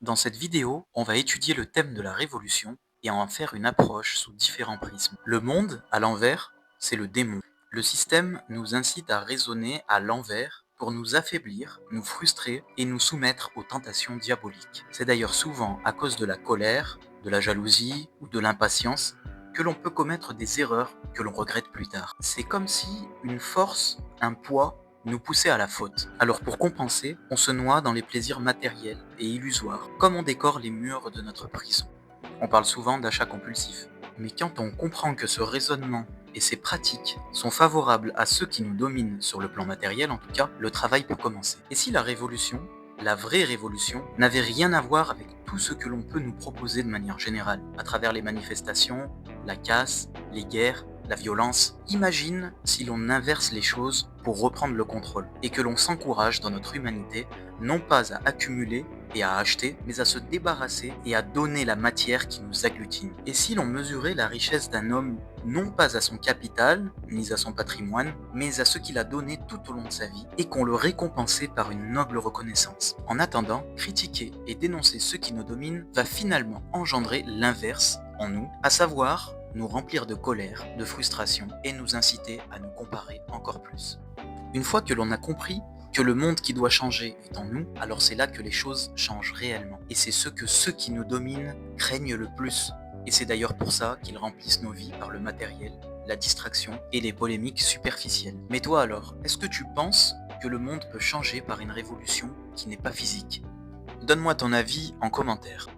Dans cette vidéo, on va étudier le thème de la révolution et en faire une approche sous différents prismes. Le monde, à l'envers, c'est le démon. Le système nous incite à raisonner à l'envers pour nous affaiblir, nous frustrer et nous soumettre aux tentations diaboliques. C'est d'ailleurs souvent à cause de la colère, de la jalousie ou de l'impatience que l'on peut commettre des erreurs que l'on regrette plus tard. C'est comme si une force, un poids, nous poussait à la faute. Alors pour compenser, on se noie dans les plaisirs matériels et illusoires, comme on décore les murs de notre prison. On parle souvent d'achat compulsif. Mais quand on comprend que ce raisonnement et ces pratiques sont favorables à ceux qui nous dominent sur le plan matériel en tout cas, le travail peut commencer. Et si la révolution, la vraie révolution, n'avait rien à voir avec tout ce que l'on peut nous proposer de manière générale, à travers les manifestations, la casse, les guerres, la violence. Imagine si l'on inverse les choses pour reprendre le contrôle et que l'on s'encourage dans notre humanité non pas à accumuler et à acheter, mais à se débarrasser et à donner la matière qui nous agglutine. Et si l'on mesurait la richesse d'un homme non pas à son capital, ni à son patrimoine, mais à ce qu'il a donné tout au long de sa vie, et qu'on le récompensait par une noble reconnaissance. En attendant, critiquer et dénoncer ceux qui nous dominent va finalement engendrer l'inverse en nous, à savoir nous remplir de colère, de frustration et nous inciter à nous comparer encore plus. Une fois que l'on a compris que le monde qui doit changer est en nous, alors c'est là que les choses changent réellement. Et c'est ce que ceux qui nous dominent craignent le plus. Et c'est d'ailleurs pour ça qu'ils remplissent nos vies par le matériel, la distraction et les polémiques superficielles. Mais toi alors, est-ce que tu penses que le monde peut changer par une révolution qui n'est pas physique ? Donne-moi ton avis en commentaire.